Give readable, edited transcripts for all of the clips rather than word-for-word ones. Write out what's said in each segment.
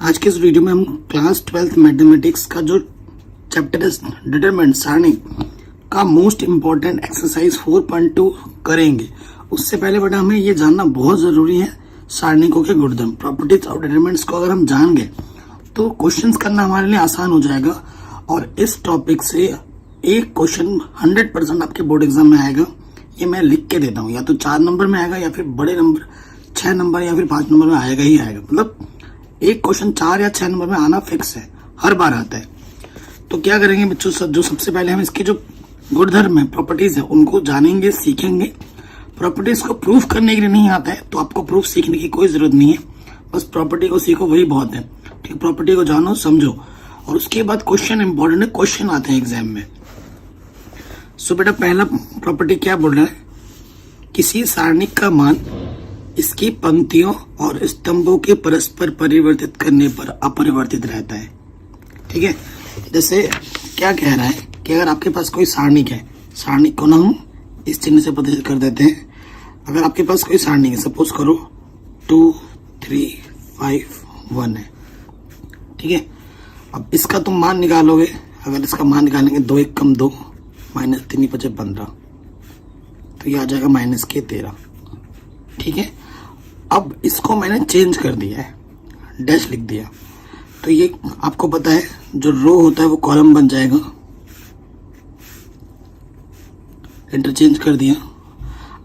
आज के इस वीडियो में हम क्लास 12th मैथमेटिक्स का जो चैप्टर है डिटरमिनेंट सारणी का मोस्ट इम्पोर्टेंट एक्सरसाइज 4.2 करेंगे। उससे पहले बेटा हमें ये जानना बहुत जरूरी है सारणिकों के गुणधर्म प्रॉपर्टीज ऑफ डिटरमिनेंट्स को अगर हम जान गए तो क्वेश्चंस करना हमारे लिए आसान हो जाएगा। और इस टॉपिक से एक क्वेश्चन 100% आपके बोर्ड एग्जाम में आएगा। ये मैं लिख के देता हूँ, या तो 4 नंबर में आएगा या फिर बड़े नंबर 6 नंबर या फिर 5 नंबर में आएगा ही आएगा। मतलब एक क्वेश्चन 4 या 6 नंबर में आना फिक्स है, हर बार आता है। तो क्या करेंगे बच्चों, जो सबसे पहले हम इसकी जो गुणधर्म है प्रॉपर्टीज है उनको जानेंगे, सीखेंगे। प्रॉपर्टीज को प्रूफ करने के लिए नहीं आता है तो आपको प्रूफ सीखने की कोई जरूरत नहीं है, बस प्रॉपर्टी को सीखो वही बहुत है। ठीक, प्रॉपर्टी को जानो समझो और उसके बाद क्वेश्चन इंपॉर्टेंट है, क्वेश्चन आते हैं एग्जाम में। सो बेटा पहला प्रॉपर्टी क्या बोल रहा है, किसी सारणिक का मान इसकी पंक्तियों और स्तंभों के परस्पर परिवर्तित करने पर अपरिवर्तित रहता है। ठीक है, जैसे क्या कह रहा है कि अगर आपके पास कोई सारणिक है, सारणिक को ना हम इस चिन्ह से प्रदर्शित कर देते हैं। अगर आपके पास कोई सारणिक है, सपोज करो 2 3 5 1 है। ठीक है, अब इसका तुम मान निकालोगे। अगर इसका मान निकालेंगे 2 1 कम 2 माइनस 3 5 15, तो ये आ जाएगा माइनस के 13। ठीक है, अब इसको मैंने चेंज कर दिया है, डैश लिख दिया, तो ये आपको पता है जो रो होता है वो कॉलम बन जाएगा। इंटरचेंज कर दिया।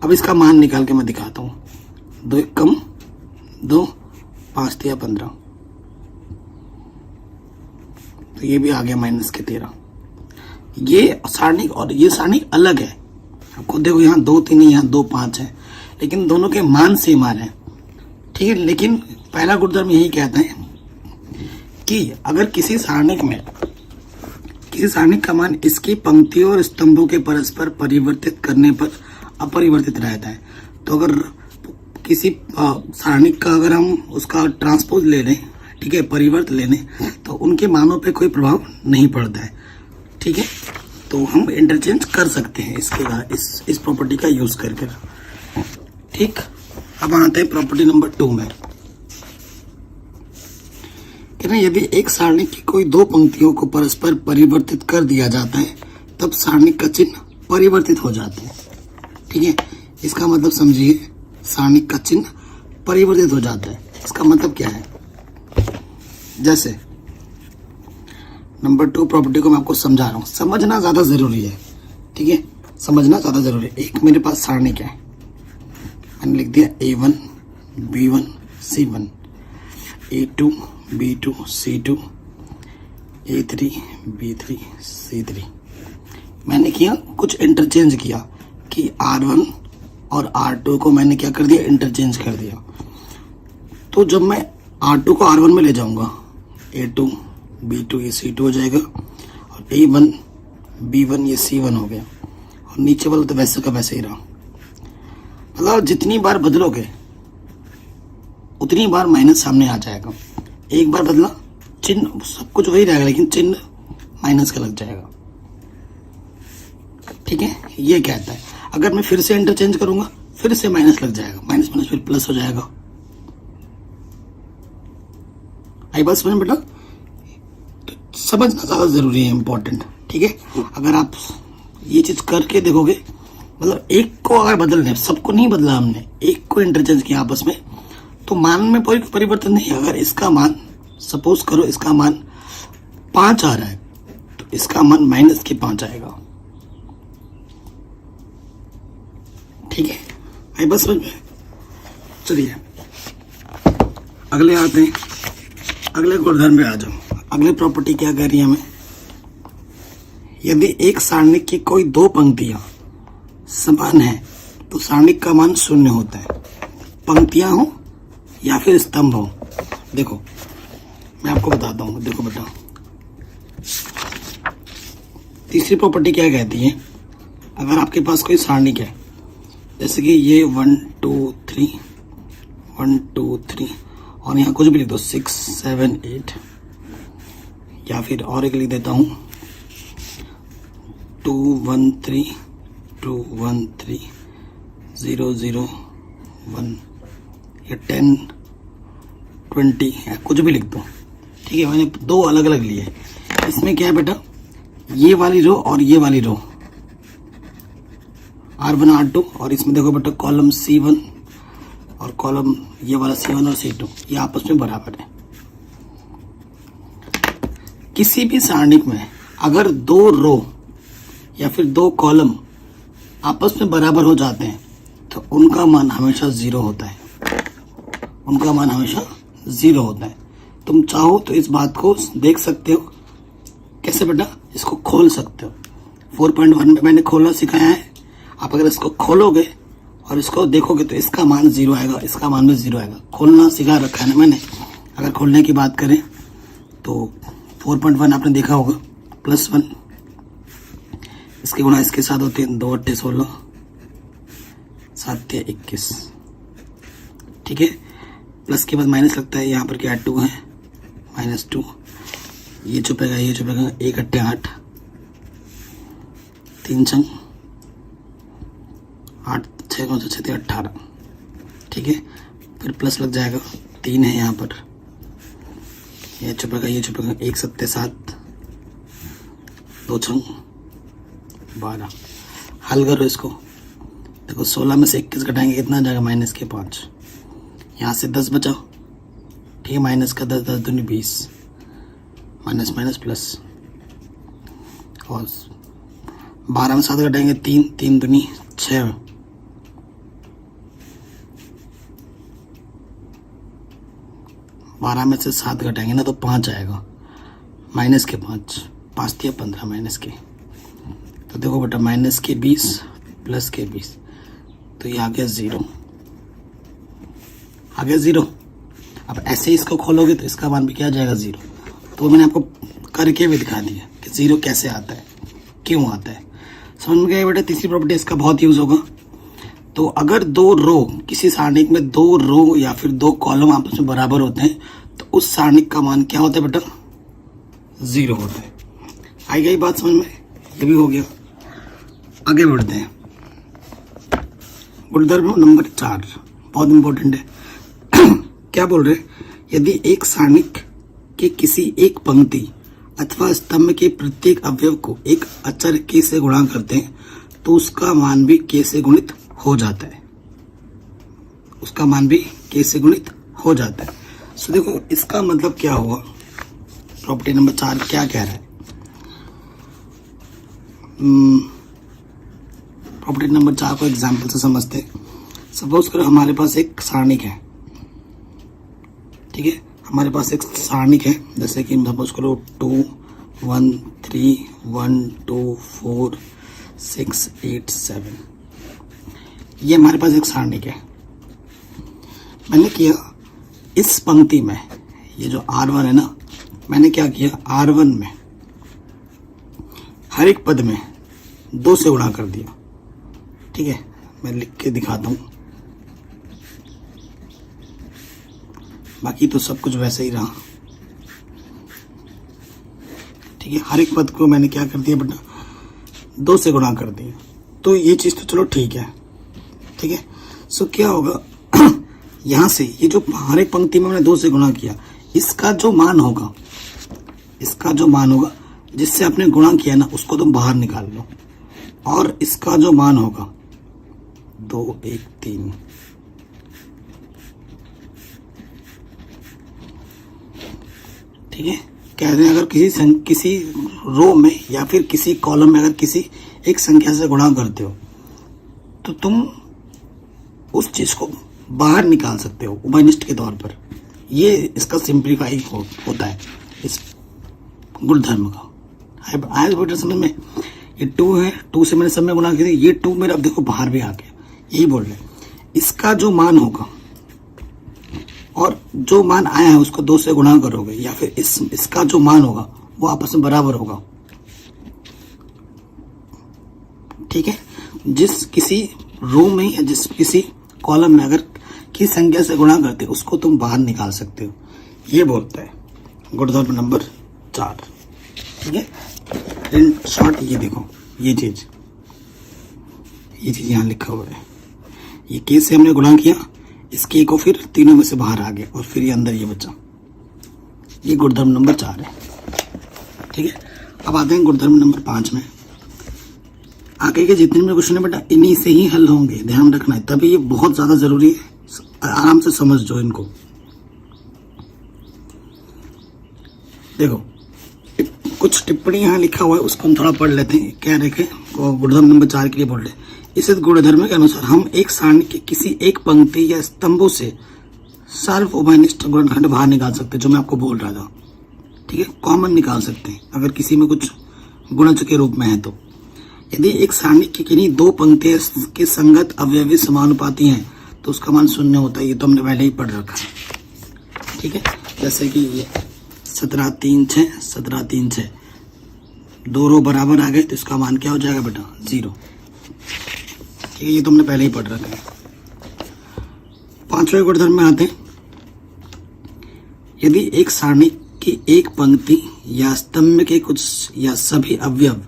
अब इसका मान निकाल के मैं दिखाता हूं। 2 1 कम 2 5 3 15, तो ये भी आ गया माइनस के 13। ये सारणिक और ये सारणिक अलग है। आपको देखो यहाँ 2 3 है, यहाँ 2 5 है, लेकिन दोनों के मान सेम आ रहे हैं। ठीक है, लेकिन पहला गुणधर्म यही कहता है कि अगर किसी सारणिक का मान इसकी पंक्तियों और स्तंभों के परस्पर परिवर्तित करने पर अपरिवर्तित रहता है। तो अगर किसी सारणिक का अगर हम उसका ट्रांसपोज ले लें, ठीक है, परिवर्त ले लें, तो उनके मानों पे कोई प्रभाव नहीं पड़ता है। ठीक है, तो हम इंटरचेंज कर सकते हैं इस प्रॉपर्टी का यूज करके। ठीक, अब आते हैं प्रॉपर्टी नंबर 2 में। कहते हैं यदि एक सारणिक की कोई 2 पंक्तियों को परस्पर परिवर्तित कर दिया जाता है तब सारणिक का चिन्ह परिवर्तित हो जाता है। ठीक है, इसका मतलब समझिए, सारणिक का चिन्ह परिवर्तित हो जाता है। इसका मतलब क्या है, जैसे नंबर 2 प्रॉपर्टी को मैं आपको समझा रहा हूं, समझना ज्यादा जरूरी है। ठीक है, समझना ज्यादा जरूरी है। एक मेरे पास सारणिक है, मैंने लिख दिया A1 B1 C1, A2 B2 C2, A3 B3 C3। मैंने किया कुछ इंटरचेंज किया कि R1 और R2 को मैंने क्या कर दिया, इंटरचेंज कर दिया। तो जब मैं R2 को R1 में ले जाऊंगा, A2 B2 ये C2 हो जाएगा, और A1 B1 ये C1 हो गया, और नीचे वाला तो वैसे का वैसे ही रहा। मतलब जितनी बार बदलोगे उतनी बार माइनस सामने आ जाएगा। एक बार बदला चिन्ह सब कुछ वही रहेगा, लेकिन चिन्ह माइनस का लग जाएगा। ठीक है, ये कहता है अगर मैं फिर से इंटरचेंज करूंगा फिर से माइनस लग जाएगा, माइनस माइनस फिर प्लस हो जाएगा। आई बात समझ में बेटा? तो समझना ज्यादा जरूरी है, इंपॉर्टेंट। ठीक है, अगर आप ये चीज करके देखोगे, मतलब एक को अगर बदलने, सबको नहीं बदला हमने, एक को इंटरचेंज किया आपस में, तो मान में कोई परिवर्तन नहीं। अगर इसका मान, सपोज करो इसका मान 5 आ रहा है, तो इसका मान माइनस के 5 आएगा। ठीक है, आई बस समझ में? चलिए अगले आते हैं, अगले गुणधर्म पे आ जाओ। अगली प्रॉपर्टी क्या कह रही है हमें, यदि एक सारणिक की कोई 2 पंक्तियां समान है तो सारणिक का मान 0 होता है, पंक्तियां हो या फिर स्तंभ हो। देखो मैं आपको बताता हूं, देखो बेटा तीसरी प्रॉपर्टी क्या कहती है, अगर आपके पास कोई सारणिक है, जैसे कि ये 1 2 3 1 2 3, और यहाँ कुछ भी लिख दो 6 7 8, या फिर और एक लिख देता हूं 2 1 3 2 1 3 0 0 1, या 10 20 है, कुछ भी लिख दो। ठीक है, मैंने दो अलग अलग लिए। इसमें क्या है बेटा, ये वाली रो और ये वाली रो R1 R2, और इसमें देखो बेटा कॉलम C1 और कॉलम ये वाला C1 और C2 ये आपस में बराबर है। किसी भी सारणिक में अगर दो रो या फिर दो कॉलम आपस में बराबर हो जाते हैं तो उनका मान हमेशा 0 होता है, उनका मान हमेशा 0 होता है। तुम चाहो तो इस बात को देख सकते हो। कैसे बेटा, इसको खोल सकते हो। 4.1 में मैंने खोलना सिखाया है। आप अगर इसको खोलोगे और इसको देखोगे तो इसका मान 0 आएगा, इसका मान भी 0 आएगा। खोलना सिखा रखा है ना मैंने। अगर खोलने की बात करें तो 4.1 आपने देखा होगा, +1 इसके गुणा इसके साथ होते हैं 2 × 16 7 × 21, ठीक है। प्लस के बाद माइनस लगता है, यहाँ पर क्या 2 है, -2, ये छुपेगा ये छुपेगा, 1 × 8 3 × 8 6 × 6 18, ठीक है। फिर प्लस लग जाएगा, 3 है यहाँ पर, ये छुपेगा ये छुपेगा, 1 × 7 7 2 × 12। हल करो इसको, देखो 16 में से 21 घटाएंगे कितना आ जाएगा, -5। यहाँ से 10 बचा, ठीक है, माइनस का 10 10 दूनी 20, माइनस माइनस प्लस, और 12 में 7 घटाएंगे 3 3 दूनी 6, 12 में से 7 घटाएंगे ना तो 5 आएगा, -5 5 × 15 -, तो देखो बेटा -20 + 20, तो ये आ गया 0, आ गया 0। अब ऐसे ही इसको खोलोगे तो इसका मान भी क्या आ जाएगा 0। तो मैंने आपको करके भी दिखा दिया कि 0 कैसे आता है, क्यों आता है। समझ में गया बेटा। तीसरी प्रॉपर्टी इसका बहुत यूज होगा। तो अगर दो रो, किसी सारणिक में दो रो या फिर दो कॉलम आपस में बराबर होते हैं तो उस सारणिक का मान क्या होता है बेटा, 0 होता है। आई गई बात समझ में, ये भी हो गया। आगे बढ़ते हैं। गुणधर्म नंबर 4 बहुत इंपॉर्टेंट है। क्या बोल रहे, यदि एक सारणिक के किसी एक पंक्ति अथवा स्तंभ के प्रत्येक अवयव को एक अचर k से गुणा करते हैं तो उसका मान भी k से गुणित हो जाता है, उसका मान भी k से गुणित हो जाता है। सो देखो इसका मतलब क्या हुआ, प्रॉपर्टी नंबर 4 क्या कह रहा है। प्रॉपर्टी नंबर 4 को एग्जाम्पल से समझते हैं। सपोज करो हमारे पास एक सारणिक है, ठीक है, हमारे पास एक सारणिक है, जैसे कि सपोज करो 2 1 3 1 2 4 6 8 7, ये हमारे पास एक सारणिक है। मैंने किया इस पंक्ति में, ये जो R1 है ना, मैंने क्या किया, R1 में हर एक पद में 2 से गुणा कर दिया, ठीक है। मैं लिख के दिखाता हूं, बाकी तो सब कुछ वैसे ही रहा, ठीक है। हर एक पद को मैंने क्या कर दिया बेटा, 2 से गुणा कर दिया। तो ये चीज तो चलो ठीक है, ठीक है। सो क्या होगा यहां से ये जो हर एक पंक्ति में मैंने 2 से गुणा किया, इसका जो मान होगा, इसका जो मान होगा जिससे आपने गुणा किया ना, उसको तुम बाहर निकाल लो, और इसका जो मान होगा 2 1 3, ठीक है। कह रहे हैं अगर किसी रो में या फिर किसी कॉलम में अगर किसी एक संख्या से गुणा करते हो तो तुम उस चीज को बाहर निकाल सकते हो उभयनिष्ठ के तौर पर। ये इसका सिंप्लीफाई होता है इस गुणधर्म का। आया बेटा समझ में। ये 2 है, 2 से मैंने सब में गुणा किया, ये 2 मेरा अब देखो बाहर भी आ गया। यही बोल रहे इसका जो मान होगा और जो मान आया है उसको 2 से गुणा करोगे, या फिर इसका जो मान होगा वो आपस में बराबर होगा, ठीक है। जिस किसी रो में या जिस किसी कॉलम में अगर किसी संख्या से गुणा करते उसको तुम बाहर निकाल सकते हो, ये बोलता है गुणधर्म नंबर 4, ठीक है। इन शॉर्ट ये देखो, ये चीज यहाँ लिखा हुआ है, ये k से हमने गुणा किया, इस k को फिर तीनों में से बाहर आ गया और फिर ये अंदर ये बचा, ये गुणधर्म नंबर 4 है। ठीक है, अब आते हैं गुणधर्म नंबर 5 में। आगे के जितने भी क्वेश्चन है बेटा इन्हीं से ही हल होंगे, ध्यान रखना है, तभी ये बहुत ज्यादा जरूरी है, आराम से समझ जो इनको। देखो कुछ टिप्पणी यहाँ लिखा हुआ है, उसको हम थोड़ा पढ़ लेते हैं। क्या रखे गुणधर्म नंबर 4 के लिए बोल रहे हैं, इस गुणधर्म के अनुसार हम एक सारणी के किसी एक पंक्ति या स्तंभों से सार्वभौमिक गुणनखंड बाहर निकाल सकते हैं, जो मैं आपको बोल रहा था। ठीक है, कॉमन निकाल सकते हैं अगर किसी में कुछ गुणज के रूप में है तो। यदि एक सारणी की किन्हीं दो पंक्तियां के संगत अवयवी समानुपाती हैं तो उसका मान 0 होता है। ये तो हमने पहले ही पढ़ रखा है। ठीक है, जैसे कि ये 17 3 6 17 3 6 दो रो बराबर आ गए तो इसका मान क्या हो जाएगा बेटा 0। ठीक है, ये तो हमने पहले ही पढ़ रखा है। 5वें गुणधर्म में आते हैं। यदि एक सारणी की एक पंक्ति या स्तंभ के कुछ या सभी अवयव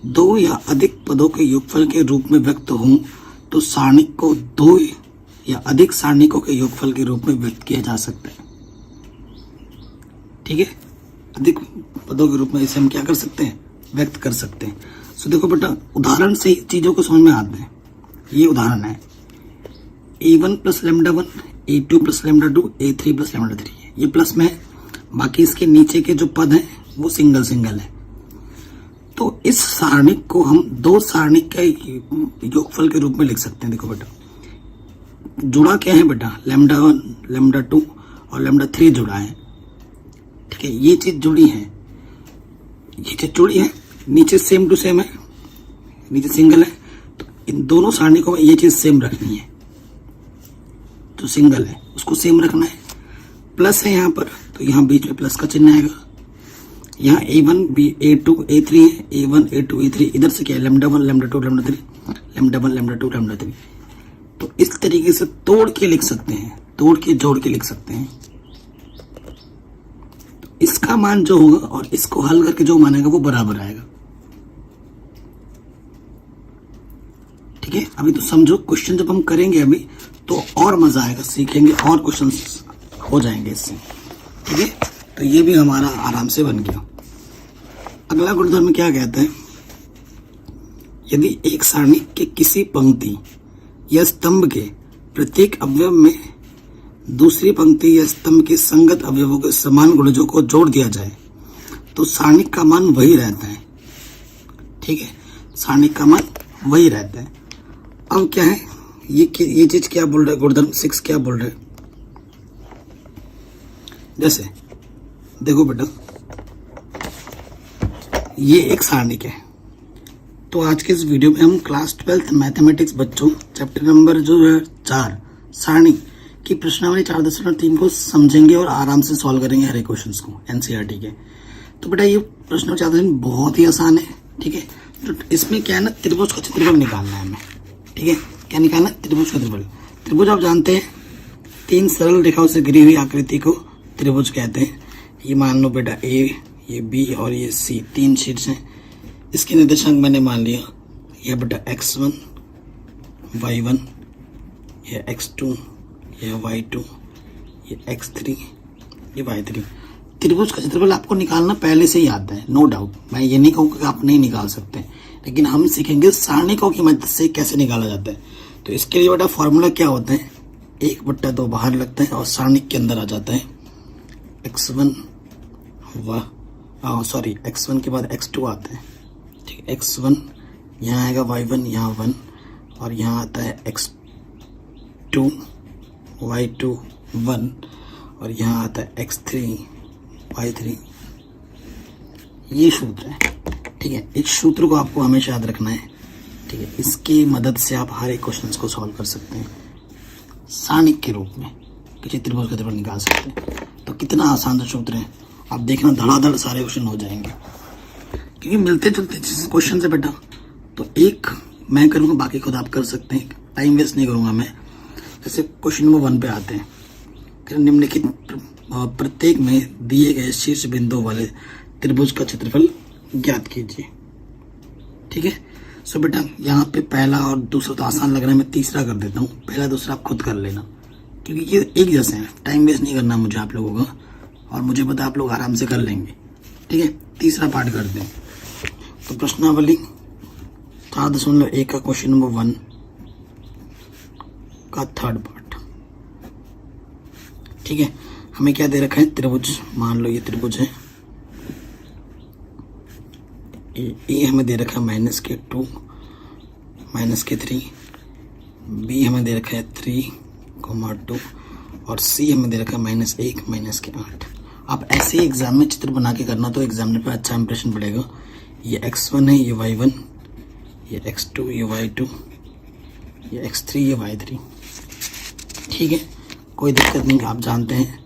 दो या अधिक पदों के योगफल के रूप में व्यक्त हों तो सारणी को दो या अधिक सारणिकों के योगफल के रूप में व्यक्त किया जा सकता है। ठीक है, अधिक पदों के रूप में इसे हम क्या कर सकते हैं, व्यक्त कर सकते हैं। सो देखो बेटा उदाहरण से ही चीजों को समझ में आते हैं। ये उदाहरण है a1 plus lambda 1, a2 plus lambda 2, a3 plus lambda 3। ये प्लस में है, बाकी इसके नीचे के जो पद हैं वो सिंगल सिंगल है। तो इस सारणिक को हम दो सारणिक के योगफल के रूप में लिख सकते हैं। देखो बेटा जुड़ा क्या है बेटा, लैम्डा 1 लैम्डा 2 और लैम्डा 3 जुड़ा है। ठीक है, ये चीज जुड़ी है, ये चीज जुड़ी है, नीचे सेम टू सेम है, नीचे सिंगल है, तो इन दोनों सारणिकों में ये चीज सेम रखनी है। जो सिंगल है उसको सेम रखना है। प्लस है यहाँ पर तो यहाँ बीच में प्लस का चिन्ह आएगा। यहाँ a1 a2 a3 है, a1 a2 a3, इधर से क्या है lambda 1 lambda 2 lambda 3, lambda 1 lambda 2 lambda 3। तो इस तरीके से तोड़ के लिख सकते हैं, तोड़ के जोड़ के लिख सकते हैं। तो इसका मान जो होगा और इसको हल करके जो मान आएगा वो बराबर आएगा। ठीक है, अभी तो समझो क्वेश्चन जब हम करेंगे अभी तो और मजा आएगा, सीखेंगे और क्वेश्चन हो जाएंगे इससे। ठीक है, तो ये भी हमारा आराम से बन गया। अगला गुणधर्म क्या कहता है, यदि एक सारणी के किसी पंक्ति या स्तंभ के प्रत्येक अवयव में दूसरी पंक्ति या स्तंभ के संगत अवयवों के समान गुणजों को जोड़ दिया जाए तो सारणी का मान वही रहता है। ठीक है, सारणी का मान वही रहता है। अब क्या है, ये चीज क्या बोल रहा है गुणधर्म 6 क्या बोल रहा है, जैसे देखो बेटा ये एक सारणिक है। तो आज के इस वीडियो में हम क्लास 12th मैथमेटिक्स बच्चों चैप्टर नंबर जो है 4 सारणी की प्रश्नावली 4.3 को समझेंगे और आराम से सॉल्व करेंगे हर एक क्वेश्चंस को एनसीईआरटी के। तो बेटा ये प्रश्न 4.3 बहुत ही आसान है। ठीक है, तो इसमें क्या है ना, त्रिभुज का क्षेत्रफल निकालना है हमें। ठीक है, क्या निकालना है, त्रिभुज का क्षेत्रफल। त्रिभुज आप जानते हैं 3 सरल रेखाओं से घिरी हुई आकृति को त्रिभुज कहते हैं। ये मान लो बेटा A, ये B और ये C 3 शीट्स हैं। इसके निर्देशांक मैंने मान लिया, यह बेटा x1 y1, यह x2, यह y2, ये x3, ये y3। त्रिभुज का क्षेत्रफल आपको निकालना पहले से ही आता है, नो डाउट। मैं ये नहीं कहूँगा कि आप नहीं निकाल सकते, लेकिन हम सीखेंगे सारणिकों की मदद से कैसे निकाला जाता है। तो इसके लिए बेटा फॉर्मूला क्या होता है, 1/2 बाहर लगता है और सारणिक के अंदर आ जाता है। x1 x1 के बाद x2 आता है। ठीक है, x1 यहाँ आएगा, y1 यहाँ 1 और यहाँ आता है x2 y2 1 और यहाँ आता है x3 y3। ये सूत्र है। ठीक है, इस सूत्र को आपको हमेशा याद रखना है। ठीक है, इसकी मदद से आप हर एक क्वेश्चन को सॉल्व कर सकते हैं, सारणिक के रूप में किसी त्रिभुज का त्रिभुज निकाल सकते हैं। तो कितना आसान सा सूत्र है, आप देखना धड़ाधड़ सारे क्वेश्चन हो जाएंगे, क्योंकि मिलते जुलते क्वेश्चन से बेटा। तो एक मैं करूँगा, बाकी खुद आप कर सकते हैं, टाइम वेस्ट नहीं करूँगा मैं। जैसे क्वेश्चन नंबर 1 पे आते हैं, निम्नलिखित प्रत्येक में दिए गए शीर्ष बिंदु वाले त्रिभुज का क्षेत्रफल ज्ञात कीजिए। ठीक है, सो बेटा यहाँ पे पहला और दूसरा तो आसान लग रहा है, मैं तीसरा कर देता हूँ। पहला दूसरा आप खुद कर लेना, क्योंकि ये एक जैसे हैं, टाइम वेस्ट नहीं करना मुझे आप लोगों का। और मुझे पता आप लोग आराम से कर लेंगे। ठीक है, तीसरा पार्ट करते हैं। तो प्रश्नावली 4.1 का क्वेश्चन नंबर 1 का थर्ड पार्ट। ठीक है, हमें क्या दे रखा है, त्रिभुज। मान लो ये त्रिभुज है, ए हमें दे रखा है -2 -3, बी हमें दे रखा है 3,2 और सी हमें दे रखा है -1 -8। आप ऐसे ही एग्जाम में चित्र बना के करना तो एग्जामिनर पे अच्छा इंप्रेशन पड़ेगा। ये x1 है, ये y1, ये x2, ये y2, ये x3, ये y3। ठीक है, कोई दिक्कत नहीं। आप जानते हैं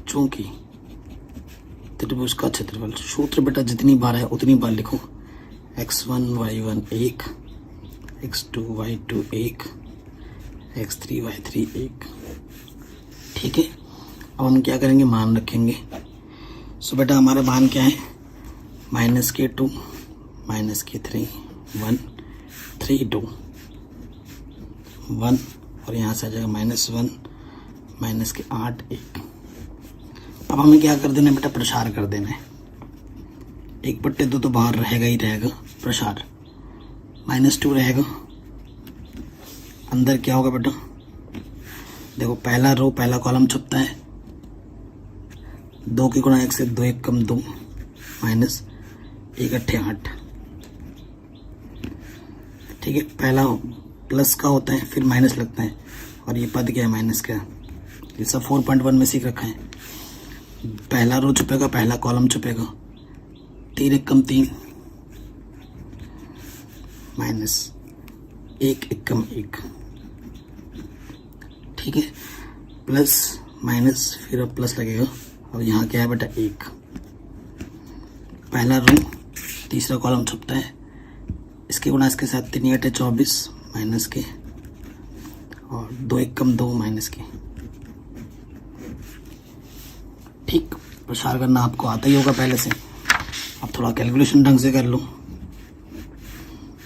चूंकि त्रिभुज का क्षेत्रफल, सूत्र बेटा जितनी बार है उतनी बार लिखो। x1 y1 1, x2 y2 1, x3 y3 1। ठीक है, अब हम क्या करेंगे, मान रखेंगे। सो बेटा हमारा मान क्या है, -2 -3 1 3 2 1 और यहाँ से आ जाएगा -1 -8 1। अब हमें क्या कर देना है बेटा, प्रसार कर देना है। 1/2 तो बाहर रहेगा ही रहेगा, प्रसार -2 रहेगा। अंदर क्या होगा बेटा, देखो पहला रो पहला कॉलम छुपता है, 2 की गुणा 1 से 2 1 कम 2 -1 8 8। ठीक है, पहला प्लस का होता है फिर माइनस लगता है और ये पद क्या है, माइनस का। ये सब 4.1 में सीख रखा है। पहला रो छुपेगा, पहला कॉलम छुपेगा, 3 1 कम 3 -1 1 कम 1। ठीक है, प्लस माइनस फिर अब प्लस लगेगा और यहाँ क्या है बेटा 1। पहला रो तीसरा कॉलम छुपता है, इसके गुणा इसके साथ 3 8 24 माइनस के और 2 1 कम 2 माइनस के। ठीक, प्रसार करना आपको आता ही होगा पहले से। अब थोड़ा कैलकुलेशन ढंग से कर लो।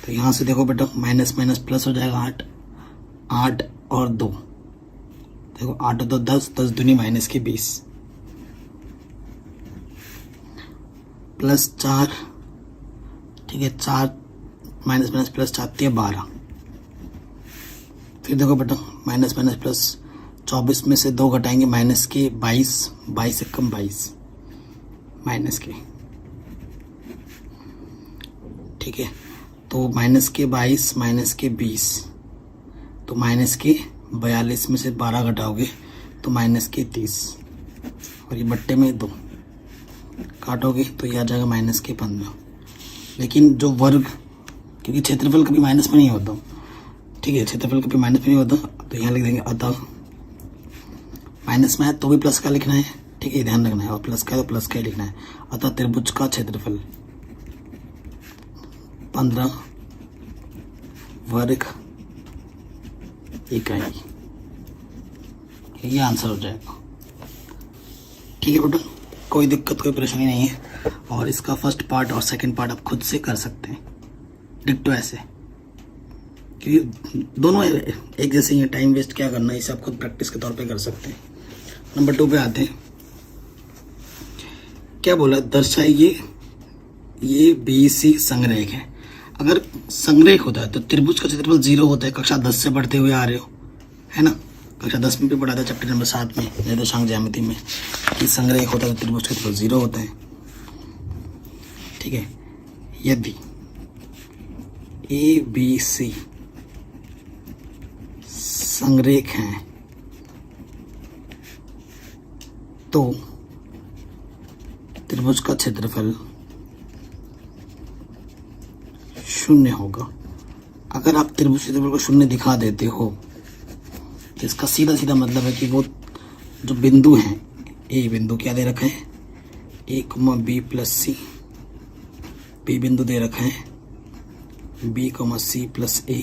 तो यहाँ से देखो बेटा माइनस माइनस प्लस हो जाएगा 8 8 और 2, देखो 8 और 2 10 10 दूनी माइनस के 20 प्लस 4। ठीक है, 4 माइनस माइनस प्लस 4 12। फिर देखो बेटा माइनस माइनस प्लस 24 में से 2 घटाएंगे माइनस के 22 22 1 कम 22 माइनस के। ठीक है, तो माइनस के 22 माइनस के 20 तो माइनस के 42 में से 12 घटाओगे तो माइनस के 30 और ये बट्टे में 2 काटोगे तो ये आ जाएगा माइनस के 15। लेकिन जो वर्ग, क्योंकि क्षेत्रफल कभी माइनस में नहीं होता। ठीक है, क्षेत्रफल कभी माइनस में नहीं होता, तो यहाँ लिख देंगे अतः माइनस में है तो भी प्लस का लिखना है। ठीक है, ध्यान रखना है, और प्लस का है तो प्लस का ही लिखना है। अतः त्रिभुज का क्षेत्रफल 15 वर्ग इकाई, ये आंसर हो जाएगा। ठीक है बेटा, कोई दिक्कत कोई परेशानी नहीं है। और इसका फर्स्ट पार्ट और सेकंड पार्ट आप खुद से कर सकते हैं डिट्टो ऐसे, क्योंकि दोनों एक जैसे ही, टाइम वेस्ट क्या करना है, इसे आप खुद प्रैक्टिस के तौर पे कर सकते हैं। नंबर 2 पे आते हैं। क्या बोला, दर्शाइए ये BC संग्रेख है। अगर संग्रेख होता है तो त्रिभुज का क्षेत्रफल 0 होता है। कक्षा 10 से पढ़ते हुए आ रहे हो, है ना, कक्षा 10 में भी पढ़ा था चैप्टर नंबर 7 में निर्देशांक ज्यामिति में कि संग्रेख होता है तो त्रिभुज का क्षेत्रफल 0 होता है। ठीक है, यदि ABC संग्रेख हैं तो त्रिभुज का क्षेत्रफल 0 होगा। अगर आप त्रिभुज क्षेत्रफल को 0 दिखा देते हो तो इसका सीधा सीधा मतलब है कि वो जो बिंदु हैं, ए बिंदु क्या दे रखा है, A, B plus C, B बिंदु दे रखा है B, C plus A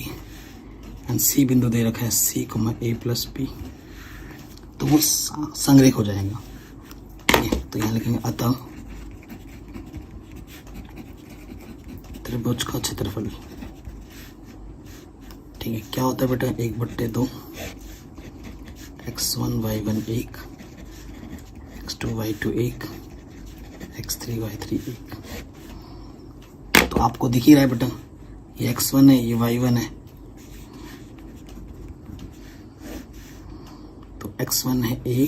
and C बिंदु दे रखा है C, A प्लस B, तो वो संग्रेख हो जाएगा। तो यहाँ लिखेंगे अतः त्रिभुज का क्षेत्रफल। ठीक है, क्या होता है बेटा, 1/2 x1 y1 1, x2 x2 y2 1, x3 y3 1। तो आपको दिख ही रहा है बेटा, ये x1 है, ये y1 है। तो x1 है a,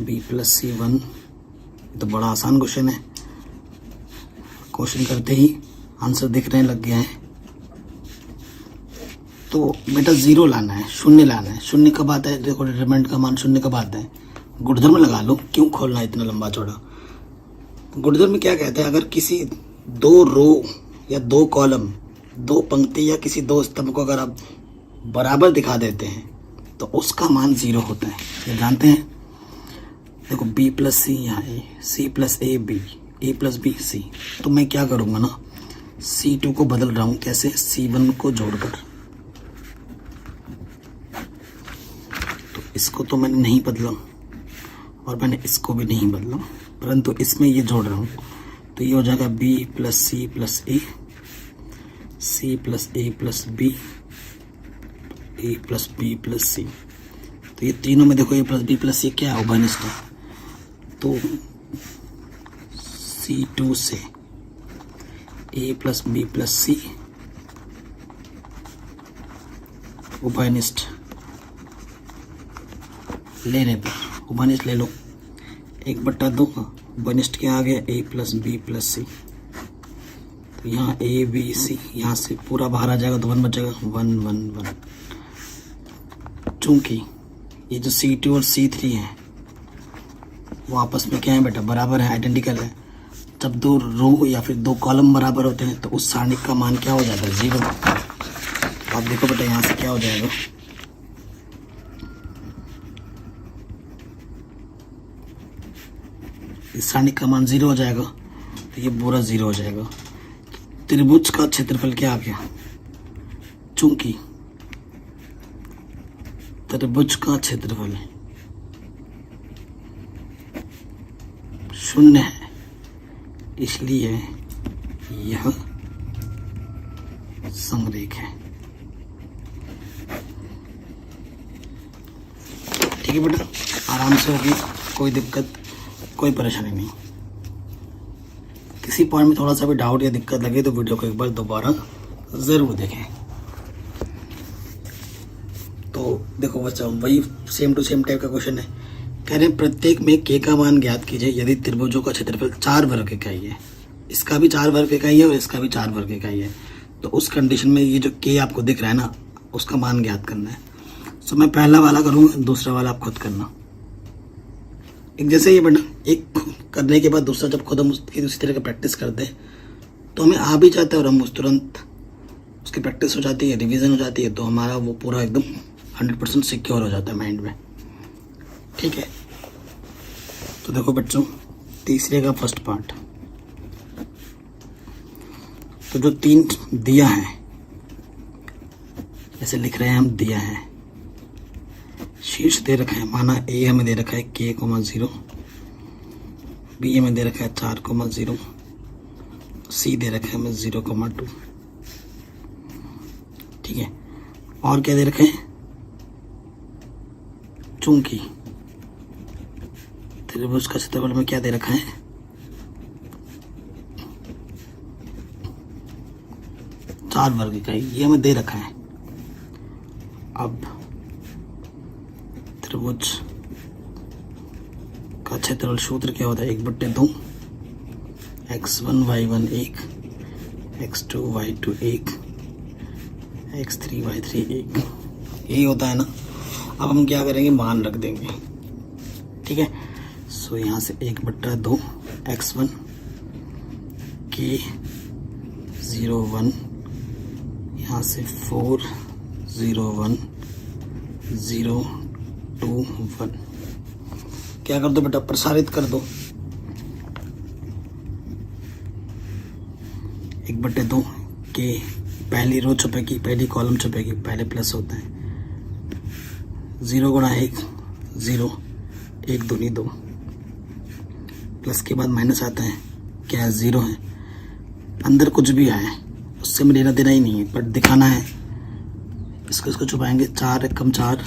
b प्लस सी 1। तो बड़ा आसान क्वेश्चन है, क्वेश्चन करते ही आंसर दिखने लग गया है। तो बेटा जीरो लाना है, शून्य लाना है। शून्य कब आता है? देखो डिटरमिनेंट का मान शून्य कब आता है? गुणधर्म लगा लो, क्यों खोलना इतना लंबा चौड़ा। गुणधर्म क्या कहते हैं? अगर किसी दो रो या दो कॉलम, दो पंक्ति या किसी दो स्तंभ को अगर आप बराबर दिखा देते हैं तो उसका मान जीरो होता है, ये जानते हैं। देखो b प्लस सी यहाँ A, c plus A B, a plus B C. तो मैं क्या करूँगा ना, C2 को बदल रहा हूँ कैसे? C1 को जोड़कर। तो इसको तो मैंने नहीं बदला और मैंने इसको भी नहीं बदला, परंतु इसमें ये जोड़ रहा हूँ। तो ये हो जाएगा b प्लस सी प्लस ए, सी प्लस ए प्लस बी, ए प्लस बी प्लस सी। तो ये तीनों में देखो a प्लस बी प्लस सी क्या है? उभयनिष्ठ है। तो C2 से a प्लस बी प्लस सी उभयनिष्ठ लेने पर, उभयनिष्ठ ले लो, 1/2 उभयनिष्ठ क्या आ गया? a प्लस बी प्लस सी। तो यहाँ a b c, यहाँ से पूरा बाहर आ जाएगा तो 1 बचेगा, 1 1 1। चूंकि ये जो C2 और C3 है वो आपस में क्या है बेटा? बराबर है, आइडेंटिकल है। जब दो रो या फिर दो कॉलम बराबर होते हैं तो उस सारणी का मान क्या हो जाता है? जीरो। आप देखो बेटा यहाँ से क्या हो जाएगा, इस सारणी का मान जीरो हो जाएगा, तो ये पूरा जीरो हो जाएगा। त्रिभुज का क्षेत्रफल क्या आ गया? चूंकि त्रिभुज का क्षेत्रफल शून्य है, इसलिए यह समरेख है। ठीक है बेटा, आराम से होगी, कोई दिक्कत कोई परेशानी नहीं। किसी पॉइंट में थोड़ा सा भी डाउट या दिक्कत लगे तो वीडियो को एक बार दोबारा ज़रूर देखें। तो देखो बच्चों, वही सेम टू सेम टाइप का क्वेश्चन है। कह रहे हैं प्रत्येक में k का मान ज्ञात कीजिए यदि त्रिभुजों का क्षेत्रफल 4 वर्ग इकाई है। इसका भी 4 वर्ग इकाई है और इसका भी 4 वर्ग इकाई है। तो उस कंडीशन में ये जो k आपको दिख रहा है ना, उसका मान ज्ञात करना है। तो मैं पहला वाला करूँगा, दूसरा वाला आप खुद करना। एक जैसे ये बेटा, एक करने के बाद दूसरा जब खुद हम उसी तरह का प्रैक्टिस करते हैं तो हमें आ भी जाता है और हम उस तुरंत उसकी प्रैक्टिस हो जाती है, रिवीजन हो जाती है, तो हमारा वो पूरा एकदम 100% सिक्योर हो जाता है माइंड में। ठीक है, तो देखो बच्चों, तीसरे का फर्स्ट पार्ट। तो जो 3 दिया है, जैसे लिख रहे हैं हम, दिया है, शीर्ष दे रखा है, माना ए हमें दे रखा है k,0, बी हमें दे रखा है 4,0, सी दे रखा है हमें 0,2। ठीक है, और क्या दे रखे हैं? चूंकि त्रिभुज का क्षेत्रफल में क्या दे रखा है? 4 वर्ग इकाई, ये हमें दे रखा है। अब त्रिभुज का क्षेत्रफल सूत्र क्या होता है? 1/2 x1 y1 1, x2 y2 1, x3 y3 1, यही होता है ना। अब हम क्या करेंगे? मान रख देंगे। ठीक है, सो यहाँ से 1/2 x1 k,0,1, यहाँ से 4,0,1, 0,2,1। क्या कर दो बेटा? प्रसारित कर दो। 1/2 के पहली रो छपेगी, पहली कॉलम छपेगी, पहले प्लस होता है। 0 गुणा 1 0, 1 दूनी 2, प्लस के बाद माइनस आता है, क्या है? 0 है। अंदर कुछ भी आए उससे में लेना देना ही नहीं है, बट दिखाना है। इसको छुपाएंगे, 4 एकम 4,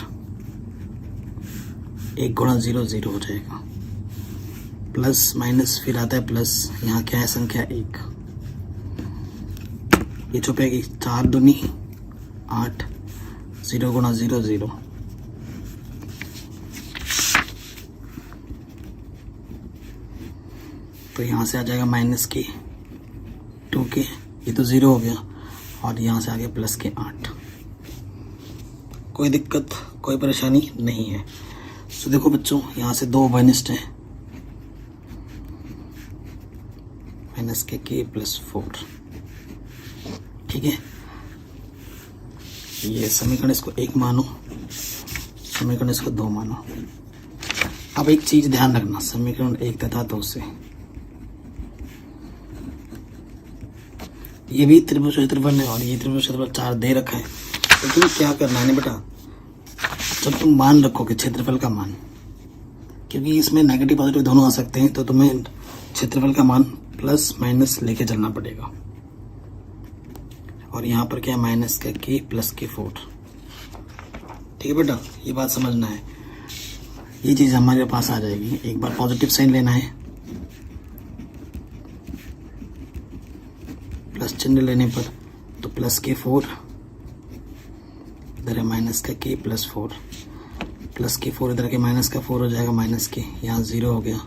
1 गुणा 0 0 हो जाएगा, प्लस माइनस फिर आता है प्लस, यहाँ क्या है संख्या 1, ये छुपेगी 4 दूनी 8, 0 गुणा 0 0, तो यहाँ से आ जाएगा माइनस के 2 के, ये तो 0 हो गया, और यहाँ से आ गया प्लस के 8। कोई दिक्कत कोई परेशानी नहीं है। तो देखो बच्चों, यहाँ से 2 माइनस है, माइनस के प्लस 4, ठीक है। ये समीकरण इसको 1 मानो, समीकरण इसको 2 मानो। अब एक चीज ध्यान रखना, समीकरण 1 तथा 2 से ये भी त्रिभुज क्षेत्रफल है और ये त्रिभुज क्षेत्रफल 4 दे रखा है, तो तुम्हें क्या करना है बेटा, जब तुम मान रखोगे क्षेत्रफल का मान, क्योंकि इसमें नेगेटिव पॉजिटिव दोनों आ सकते हैं, तो तुम्हें क्षेत्रफल का मान प्लस माइनस लेके चलना पड़ेगा। और यहाँ पर क्या है, माइनस का के प्लस के 4, ठीक है बेटा, ये बात समझना है। ये चीज़ हमारे पास आ जाएगी। एक बार पॉजिटिव साइन लेना है, प्लस चिन्ह लेने पर, तो प्लस के 4, इधर है माइनस का के प्लस 4, प्लस के 4 इधर के माइनस का 4 हो जाएगा, माइनस के, यहाँ 0 हो गया,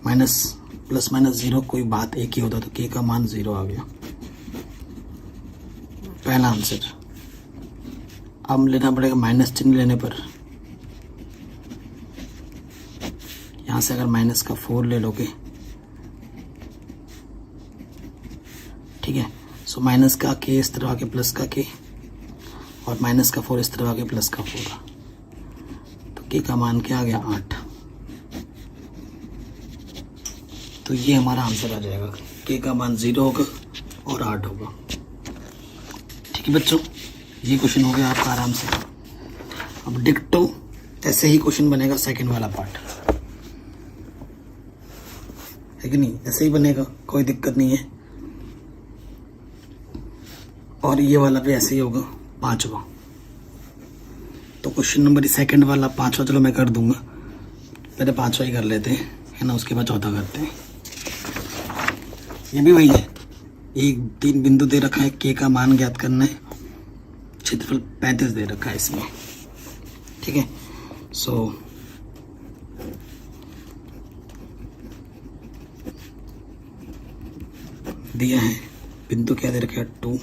माइनस प्लस माइनस 0 कोई बात एक ही होता, तो के का मान 0 आ गया, पहला आंसर। अब लेना पड़ेगा माइनस चिन्ह लेने पर, यहाँ से अगर माइनस का 4 ले लोगे, ठीक है, सो माइनस का के इस तरह आके प्लस का के, और माइनस का 4 इस तरह आके प्लस का 4, तो के का मान क्या आ गया 8। तो ये हमारा आंसर आ जाएगा, के का मान 0 होगा और 8 होगा। ठीक है बच्चों, ये क्वेश्चन हो गया आपका आराम से। अब डिक्टो ऐसे ही क्वेश्चन बनेगा सेकंड वाला पार्ट, है कि नहीं, ऐसे ही बनेगा, कोई दिक्कत नहीं है। और ये वाला भी ऐसे ही होगा, 5वां। तो क्वेश्चन नंबर सेकंड वाला 5वां चलो मैं कर दूंगा, पहले 5वां ही कर लेते हैं, है ना, उसके बाद 4था करते हैं। ये भी वही है, 3 बिंदु दे रखा है, के का मान ज्ञात करना है, क्षेत्रफल 35 दे रखा है इसमें, ठीक है। सो दिया है, बिंदु क्या दे रखा है 2,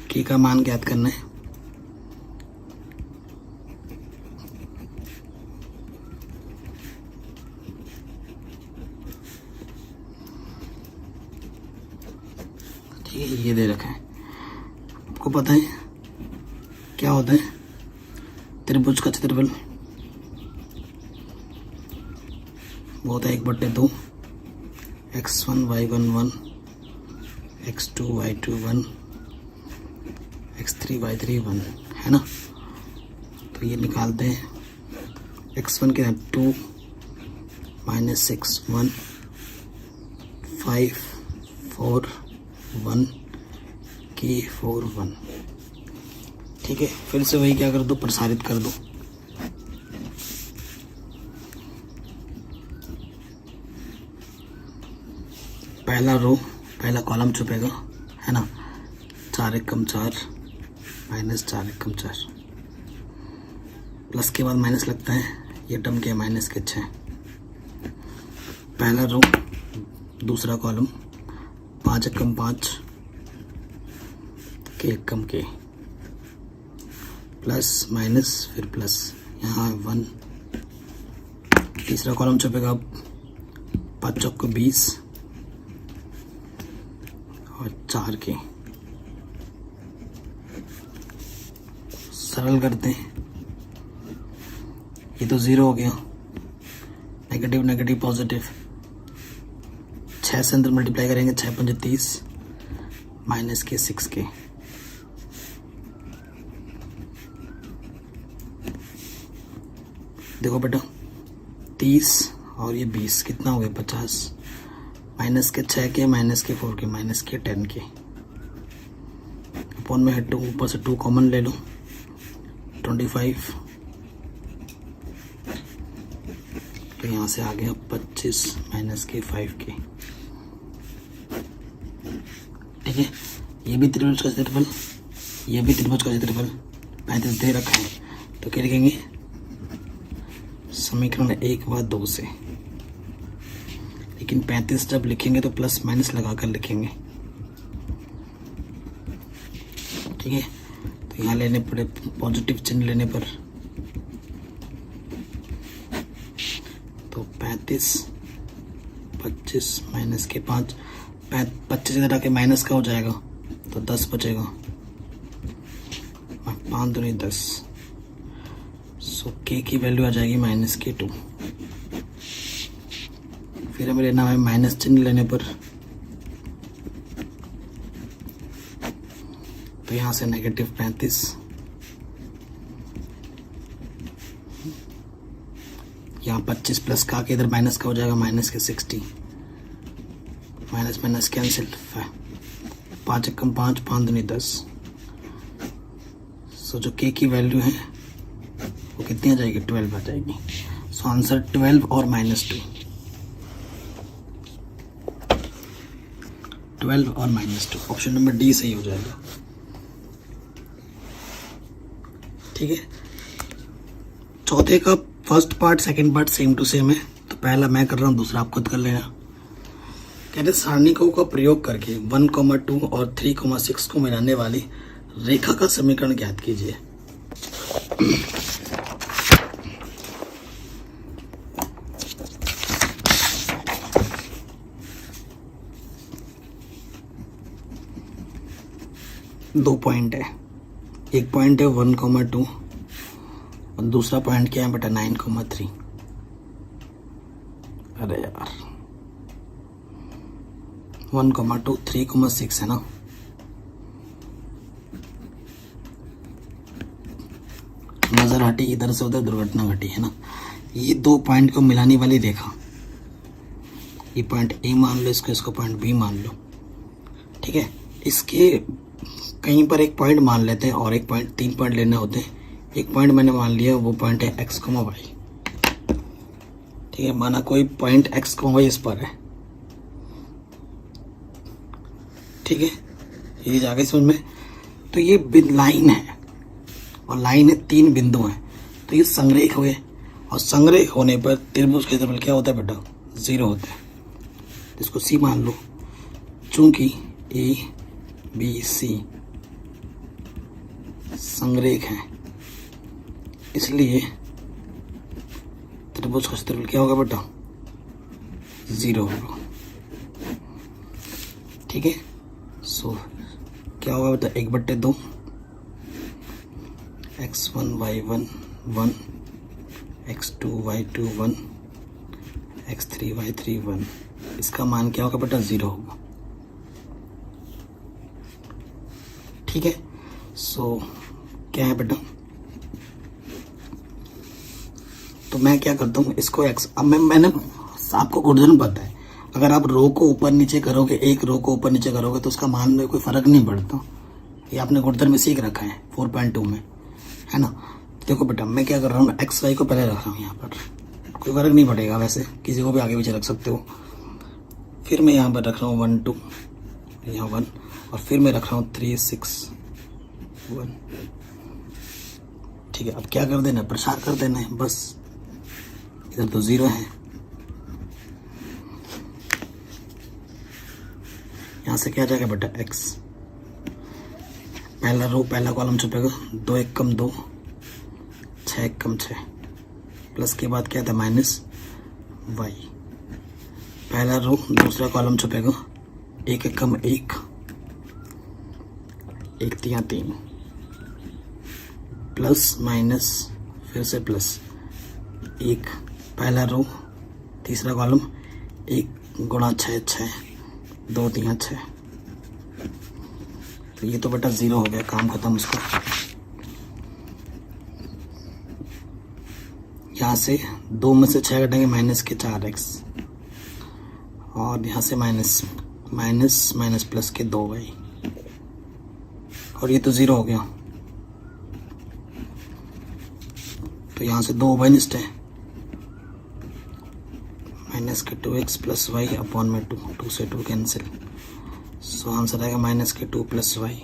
के का मान ज्ञात करना है, ठीक है, ये दे रखा है। आपको पता है क्या होता है त्रिभुज का क्षेत्रफल, वो होता है 1/2, x1 y1 1, x2 y2 1, x3 y3 1, है ना। तो ये निकालते हैं, x1 के 2 -6 1 5 4 1 के 4 1, ठीक है। फिर से वही क्या कर दो, प्रसारित कर दो। पहला रो पहला कॉलम छुपेगा, है ना, 4 एकम 4 -4 एकम 4, प्लस के बाद माइनस लगता है, ये टर्म के माइनस के 6। पहला रो दूसरा कॉलम 5 एकम 5 के एकम के, प्लस माइनस फिर प्लस, यहाँ 1। तीसरा कॉलम छुपेगा 5 चौक 20 और 4 के। सरल करते हैं, ये तो 0 हो गया, नेगेटिव नेगेटिव पॉजिटिव, 6 से अंदर मल्टीप्लाई करेंगे, 6 5 30 माइनस के 6 के। देखो बेटा 30 और ये 20 कितना हो गया 50, माइनस के 6 के, माइनस के 4 के, माइनस के 10 के। अपॉन में है 2, ऊपर से 2 कॉमन ले लो, 25, तो यहाँ से आ गया 25 माइनस के 5k। ठीक है, ये भी त्रिभुज का क्षेत्रफल, ये भी त्रिभुज का क्षेत्रफल 35 दे रखा है, तो क्या लिखेंगे समीकरण 1 व 2 से। लेकिन 35 जब लिखेंगे तो प्लस माइनस लगाकर लिखेंगे। ठीक है, तो यहाँ लेने पड़े पॉजिटिव चिन्ह लेने पर, तो 35, 25 माइनस के 5, 25 इधर आके माइनस का हो जाएगा तो 10 बचेगा, 5 दूनी 10, सो के की वैल्यू आ जाएगी माइनस के 2। फिर हमें लेना है माइनस चिन्ह लेने पर, तो यहाँ से नेगेटिव 35, यहाँ 25 प्लस का इधर माइनस का हो जाएगा माइनस के 60, माइनस माइनस कैंसिल, 5 एकम 5, 5 दूनी 10, सो जो के की वैल्यू है वो कितनी आ जाएगी 12 आ जाएगी। सो आंसर 12 और -2, 12 और -2, ऑप्शन नंबर डी सही हो जाएगा। ठीक है, चौथे का first part second part same to same है, तो पहला मैं कर रहा हूँ, दूसरा आप खुद कर लेना। कहते सारणिकों का प्रयोग करके 1, 2 और 3, 6 को मिलाने वाली रेखा का समीकरण ज्ञात कीजिए। दो पॉइंट है, एक पॉइंट है 1, 2 और दूसरा पॉइंट क्या है बेटा 9, 3। अरे यार 1, 2, 3, 6 है ना, नजर हटी इधर से उधर, दुर्घटना घटी है ना। ये दो पॉइंट को मिलाने वाली रेखा, ये पॉइंट ए मान लो इसको, इसको पॉइंट बी मान लो। ठीक है, इसके कहीं पर एक पॉइंट मान लेते हैं और एक पॉइंट, 3 पॉइंट लेने होते हैं। एक पॉइंट मैंने मान लिया, वो पॉइंट है x, y। ठीक है, माना कोई पॉइंट x, y इस पर है। ठीक है, ये जाके समझ में। तो ये लाइन है और लाइन है, 3 बिंदु हैं, तो ये संरेख हुए, और संरेख होने पर त्रिभुज का क्षेत्रफल क्या होता है बेटा 0 होता है। इसको C मान लो, चूंकि A B C संरेख है, इसलिए त्रिभुज का क्षेत्रफल क्या होगा बेटा 0 होगा। ठीक है, सो क्या होगा बेटा 1/2 x1 y1 1, x2 y2 1, x3 y3 1, इसका मान क्या होगा बेटा 0 होगा। ठीक है, सो क्या है बेटा, तो मैं क्या करता हूँ इसको x, अब मैंने आपको गुणधर्म पता है, अगर आप रो को ऊपर नीचे करोगे, एक रो को ऊपर नीचे करोगे तो उसका मान में कोई फर्क नहीं पड़ता। ये आपने गुणधर्म में सीख रखा है 4.2 में, है ना। देखो बेटा मैं क्या कर रहा हूँ, एक्स वाई को पहले रख रहा हूँ यहाँ पर, कोई फर्क नहीं पड़ेगा, वैसे किसी को भी आगे पीछे रख सकते हो। फिर मैं यहाँ पर रख रहा हूँ 1 2, यहाँ 1, और फिर मैं रख रहा हूँ 3 6 1। ठीक है, अब क्या कर देना, प्रसार कर देना है बस। इधर तो 0 है, यहाँ से क्या जाएगा बेटा x, पहला रो पहला कॉलम छुपेगा, 2 1 कम 2, 6 1 कम 6, प्लस के बाद क्या था माइनस y, पहला रो दूसरा कॉलम छुपेगा, 1 1 कम 1, 1 3 3, प्लस माइनस फिर से प्लस 1, पहला रो तीसरा कॉलम 1 गुणा 6 6, 2 3 6, तो ये तो बेटा 0 हो गया, काम खत्म उसका। यहाँ से 2 में से 6 घटेंगे, माइनस के 4x, और यहाँ से माइनस माइनस माइनस प्लस के 2y, और ये तो 0 हो गया, तो यहाँ से 2 ओवरनिस्ट है, माइनस के 2x प्लस वाई अपॉन में 2 से 2 कैंसिल, सो आंसर आएगा माइनस के 2 प्लस वाई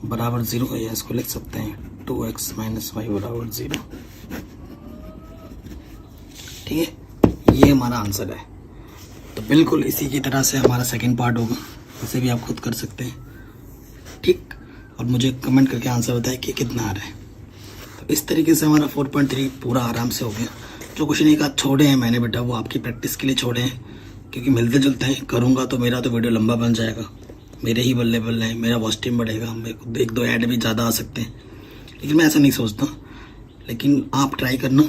बराबर 0 है, या इसको लिख सकते हैं 2x माइनस वाई बराबर 0। ठीक है, ये हमारा आंसर है। तो बिल्कुल इसी की तरह से हमारा सेकंड पार्ट होगा, इसे भी आप खुद कर सकते हैं। ठीक, और मुझे कमेंट करके आंसर बताएं कि कितना आ रहा है। तो इस तरीके से हमारा 4.3 पूरा आराम से हो गया। जो क्वेश्चन एक आध छोड़े हैं मैंने बेटा, वो आपकी प्रैक्टिस के लिए छोड़े हैं, क्योंकि मिलते जुलते हैं। करूँगा तो मेरा तो वीडियो लंबा बन जाएगा, मेरे ही बल्ले बल्ले हैं, मेरा वॉच टाइम बढ़ेगा, मेरे को 1-2 ऐड भी ज़्यादा आ सकते हैं, लेकिन मैं ऐसा नहीं सोचता। लेकिन आप ट्राई करना,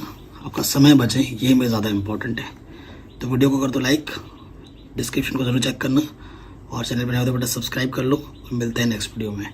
आपका समय बचे, ये मेरे ज़्यादा इंपॉर्टेंट है। तो वीडियो को कर दो लाइक, डिस्क्रिप्शन को जरूर चेक करना, और चैनल बनाए तो बेटा सब्सक्राइब कर लो। और मिलते हैं नेक्स्ट वीडियो में।